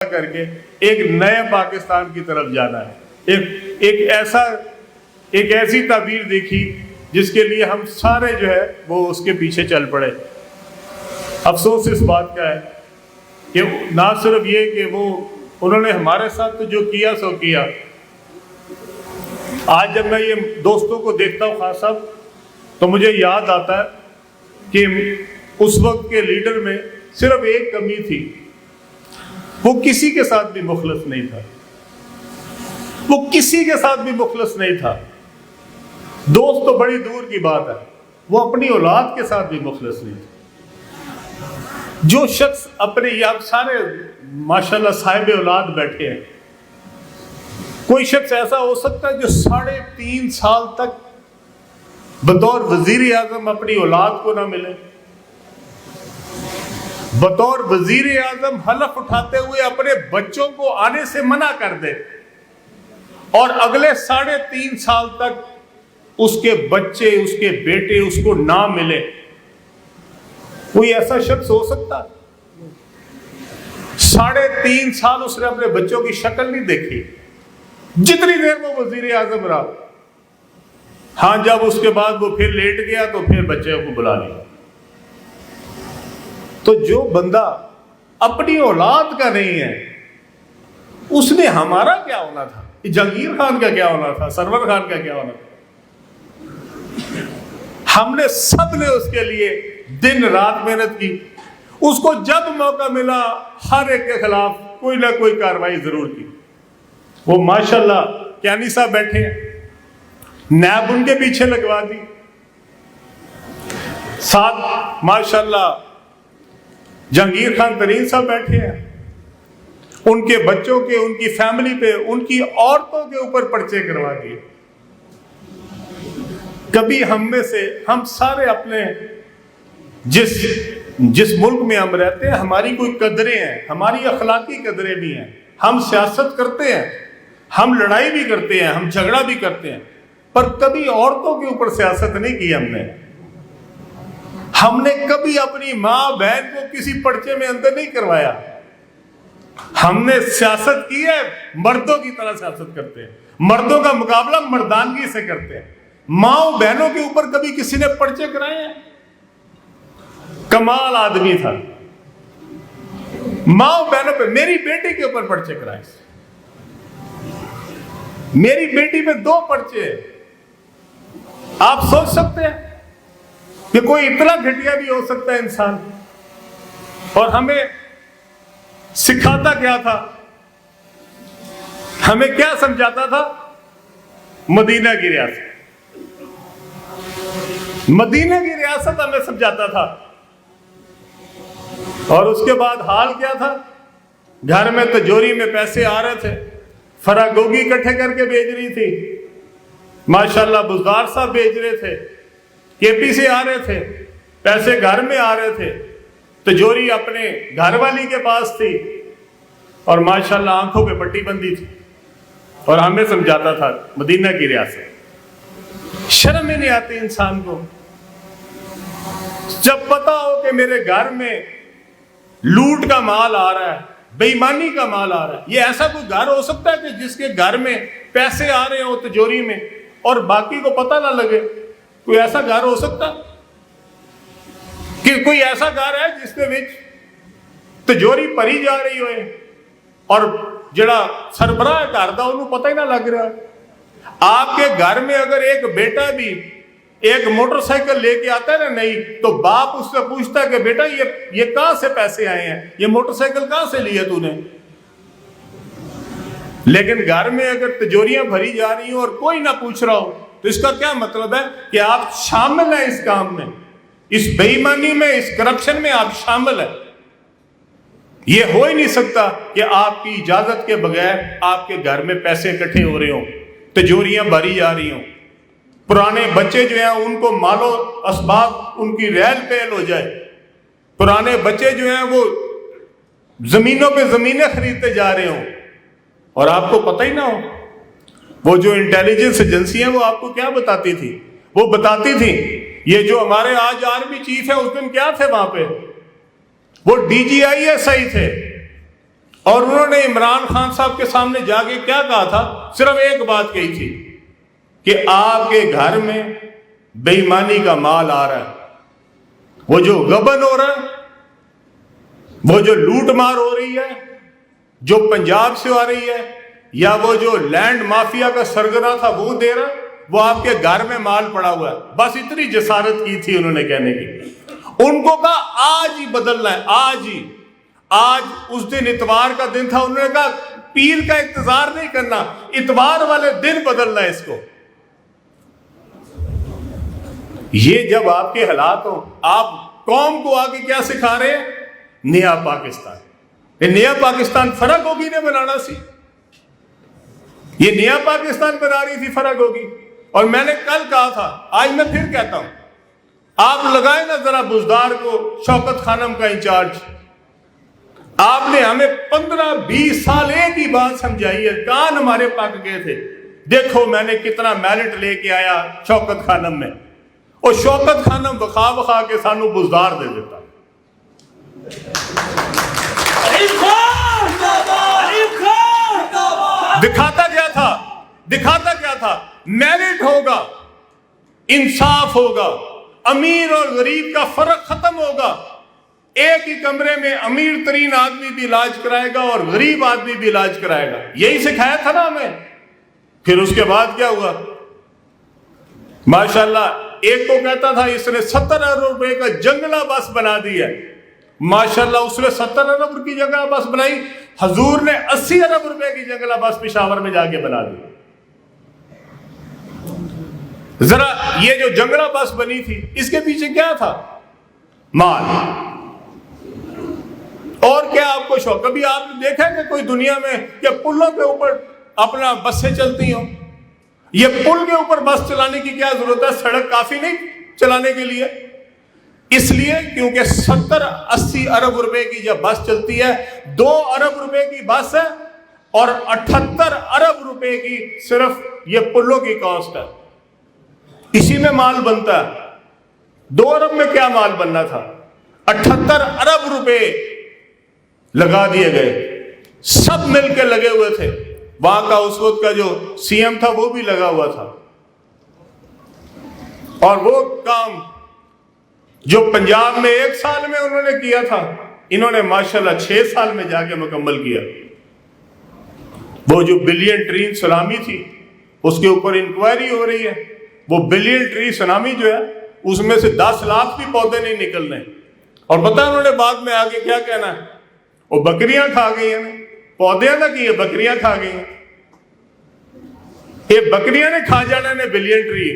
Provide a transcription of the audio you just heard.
کر کے ایک نئے پاکستان کی طرف جانا ہے، ایک ایسی تعبیر دیکھی جس کے لیے ہم سارے جو ہے وہ اس کے پیچھے چل پڑے۔ افسوس اس بات کا ہے کہ نہ صرف یہ کہ انہوں نے ہمارے ساتھ تو جو کیا سو کیا۔ آج جب میں یہ دوستوں کو دیکھتا ہوں خان صاحب تو مجھے یاد آتا ہے کہ اس وقت کے لیڈر میں صرف ایک کمی تھی، وہ کسی کے ساتھ بھی مخلص نہیں تھا، وہ کسی کے ساتھ بھی مخلص نہیں تھا۔ دوست تو بڑی دور کی بات ہے، وہ اپنی اولاد کے ساتھ بھی مخلص نہیں تھا۔ جو شخص اپنے آپ سارے ماشاءاللہ صاحب اولاد بیٹھے ہیں، کوئی شخص ایسا ہو سکتا ہے جو 3.5 سال تک بطور وزیر اعظم اپنی اولاد کو نہ ملے، بطور وزیر اعظم حلف اٹھاتے ہوئے اپنے بچوں کو آنے سے منع کر دے اور اگلے 3.5 سال تک اس کے بچے، اس کے بیٹے اس کو نہ ملے؟ کوئی ایسا شخص ہو سکتا؟ 3.5 سال اس نے اپنے بچوں کی شکل نہیں دیکھی، جتنی دیر وہ وزیر اعظم رہا۔ ہاں، جب اس کے بعد وہ پھر لیٹ گیا تو پھر بچے کو بلا لیا۔ تو جو بندہ اپنی اولاد کا نہیں ہے، اس نے ہمارا کیا ہونا تھا؟ جہانگیر خان کا کیا ہونا تھا؟ سرور خان کا کیا ہونا تھا؟ ہم نے سب نے اس کے لیے دن رات محنت کی، اس کو جب موقع ملا ہر ایک کے خلاف کوئی نہ کوئی کارروائی ضرور کی۔ وہ ماشاءاللہ کیانی صاحب بیٹھے ہیں، نیب ان کے پیچھے لگوا دی، ساتھ ماشاءاللہ جہانگیر خان ترین صاحب بیٹھے ہیں، ان کے بچوں کے، ان کی فیملی پہ، ان کی عورتوں کے اوپر پرچے کروا دیے۔ کبھی ہم میں سے، ہم سارے اپنے جس ملک میں ہم رہتے ہیں، ہماری کوئی قدریں ہیں، ہماری اخلاقی قدریں بھی ہیں، ہم سیاست کرتے ہیں، ہم لڑائی بھی کرتے ہیں، ہم جھگڑا بھی کرتے ہیں، پر کبھی عورتوں کے اوپر سیاست نہیں کی ہم نے کبھی اپنی ماں بہن کو کسی پرچے میں اندر نہیں کروایا۔ ہم نے سیاست کی ہے، مردوں کی طرح سیاست کرتے ہیں، مردوں کا مقابلہ مردانگی سے کرتے ہیں۔ ماں بہنوں کے اوپر کبھی کسی نے پرچے کرائے ہیں؟ کمال آدمی تھا، ماں بہنوں پہ، میری بیٹی کے اوپر پرچے کرائے، میری بیٹی پہ 2 پرچے۔ آپ سوچ سکتے ہیں کہ کوئی اتنا گھٹیا بھی ہو سکتا ہے انسان؟ اور ہمیں سکھاتا کیا تھا؟ ہمیں کیا سمجھاتا تھا؟ مدینہ کی ریاست، مدینہ کی ریاست ہمیں سمجھاتا تھا۔ اور اس کے بعد حال کیا تھا؟ گھر میں تجوری میں پیسے آ رہے تھے، فراگوگی اکٹھے کر کے بھیج رہی تھی، ماشاءاللہ بزدار صاحب بھیج رہے تھے، کے پی سے آ رہے تھے، پیسے گھر میں آ رہے تھے، تجوری اپنے گھر والی کے پاس تھی، اور ماشاءاللہ آنکھوں پہ پٹی بندی تھی، اور ہمیں سمجھاتا تھا مدینہ کی ریاست۔ شرم ہی نہیں آتی انسان کو جب پتا ہو کہ میرے گھر میں لوٹ کا مال آ رہا ہے، بے ایمانی کا مال آ رہا ہے۔ یہ ایسا کوئی گھر ہو سکتا ہے کہ جس کے گھر میں پیسے آ رہے ہوں تجوری میں اور باقی کو پتہ نہ لگے؟ کوئی ایسا گھر ہو سکتا کہ کوئی ایسا گھر ہے جس کے وچ تجوری پری جا رہی ہوئے اور جڑا سربراہ گھر دا انہوں پتہ ہی نہ لگ رہا ہے؟ آپ کے گھر میں اگر ایک بیٹا بھی ایک موٹر سائیکل لے کے آتا ہے نا نہیں، تو باپ اس سے پوچھتا ہے کہ بیٹا یہ کہاں سے پیسے آئے ہیں، یہ موٹر سائیکل کہاں سے لی ہے تو نے؟ لیکن گھر میں اگر تجوریاں بھری جا رہی ہوں اور کوئی نہ پوچھ رہا ہو تو اس کا کیا مطلب ہے؟ کہ آپ شامل ہیں اس کام میں، اس بے ایمانی میں، اس کرپشن میں آپ شامل ہیں۔ یہ ہو ہی نہیں سکتا کہ آپ کی اجازت کے بغیر آپ کے گھر میں پیسے اکٹھے ہو رہے ہوں، تجوریاں بھری جا رہی ہوں، پرانے بچے جو ہیں ان کو مال و اسباب ان کی ریل پیل ہو جائے، پرانے بچے جو ہیں وہ زمینوں پہ زمینیں خریدتے جا رہے ہوں اور آپ کو پتہ ہی نہ ہو۔ وہ جو انٹیلیجنس ایجنسی ہیں وہ آپ کو کیا بتاتی تھی؟ وہ بتاتی تھی، یہ جو ہمارے آج آرمی چیف ہے اس دن کیا تھے وہاں پہ؟ وہ D G I S I تھے، اور انہوں نے عمران خان صاحب کے سامنے جا کے کیا کہا تھا؟ صرف ایک بات کہی تھی کہ آپ کے گھر میں بے ایمانی کا مال آ رہا ہے، وہ جو غبن ہو رہا ہے، وہ جو لوٹ مار ہو رہی ہے، جو پنجاب سے آ رہی ہے، یا وہ جو لینڈ مافیا کا سرگنا تھا وہ دے رہا، وہ آپ کے گھر میں مال پڑا ہوا ہے۔ بس اتنی جسارت کی تھی انہوں نے کہنے کی۔ ان کو کہا آج ہی بدلنا ہے، آج ہی۔ آج اس دن اتوار کا دن تھا، انہوں نے کہا پیر کا انتظار نہیں کرنا، اتوار والے دن بدلنا ہے اس کو۔ یہ جب آپ کے حالات ہوں، آپ قوم کو آگے کیا سکھا رہے ہیں؟ نیا پاکستان۔ یہ نیا پاکستان فرق ہوگی نے بنانا سی، یہ نیا پاکستان بنا رہی تھی فرق ہوگی۔ اور میں نے کل کہا تھا، آج میں پھر کہتا ہوں، آپ لگائیں نا ذرا بزدار کو شوکت خانم کا انچارج۔ آپ نے ہمیں 15-20 سال ایک ہی بات سمجھائی ہے، کان ہمارے پک گئے تھے۔ دیکھو میں نے کتنا میرٹ لے کے آیا شوکت خانم میں، اور شوکت خانم بخا بخا کے سانو بزدار دے دیتا۔ دکھاتا کیا تھا؟ میرٹ ہوگا، انصاف ہوگا، امیر اور غریب کا فرق ختم ہوگا، ایک ہی کمرے میں امیر ترین آدمی بھی علاج کرائے گا اور غریب آدمی بھی علاج کرائے گا۔ یہی سکھایا تھا نا ہمیں۔ پھر اس کے بعد کیا ہوا؟ ماشاءاللہ ایک کو کہتا تھا اس نے 70 ارب روپے کا جنگلہ بس بنا دی ہے، ماشاءاللہ اس نے 70 ارب کی جگہ بس بنائی، حضور نے 80 ارب روپے کی جنگلہ بس پشاور میں جا کے بنا دی۔ ذرا یہ جو جنگلہ بس بنی تھی اس کے پیچھے کیا تھا؟ مال۔ اور کیا آپ کو شوق؟ کبھی آپ نے دیکھا کہ کوئی دنیا میں کہ پلوں کے اوپر اپنا بسیں چلتی ہوں؟ یہ پل کے اوپر بس چلانے کی کیا ضرورت ہے؟ سڑک کافی نہیں چلانے کے لیے؟ اس لیے کیونکہ 70-80 ارب روپے کی جب بس چلتی ہے، 2 ارب روپے کی بس ہے اور 78 ارب روپے کی صرف یہ پلوں کی کاسٹ ہے۔ اسی میں مال بنتا ہے۔ 2 ارب میں کیا مال بننا تھا؟ 78 ارب روپے لگا دیے گئے، سب مل کے لگے ہوئے تھے۔ وہاں کا اس وقت کا جو سی ایم تھا وہ بھی لگا ہوا تھا، اور وہ کام جو پنجاب میں 1 سال میں انہوں نے کیا تھا، انہوں نے ماشاءاللہ 6 سال میں جا کے مکمل کیا۔ وہ جو بلین ٹری سونامی تھی اس کے اوپر انکوائری ہو رہی ہے، وہ بلین ٹری سونامی جو ہے اس میں سے 10 لاکھ بھی پودے نہیں نکلنے۔ اور پتہ انہوں نے بعد میں آگے کیا کہنا ہے؟ وہ بکریاں کھا گئی ہیں، پودے نہ کیے، بکریاں کھا گئی ہیں۔ یہ بکریاں نے کھا جانا نے بلین ٹری۔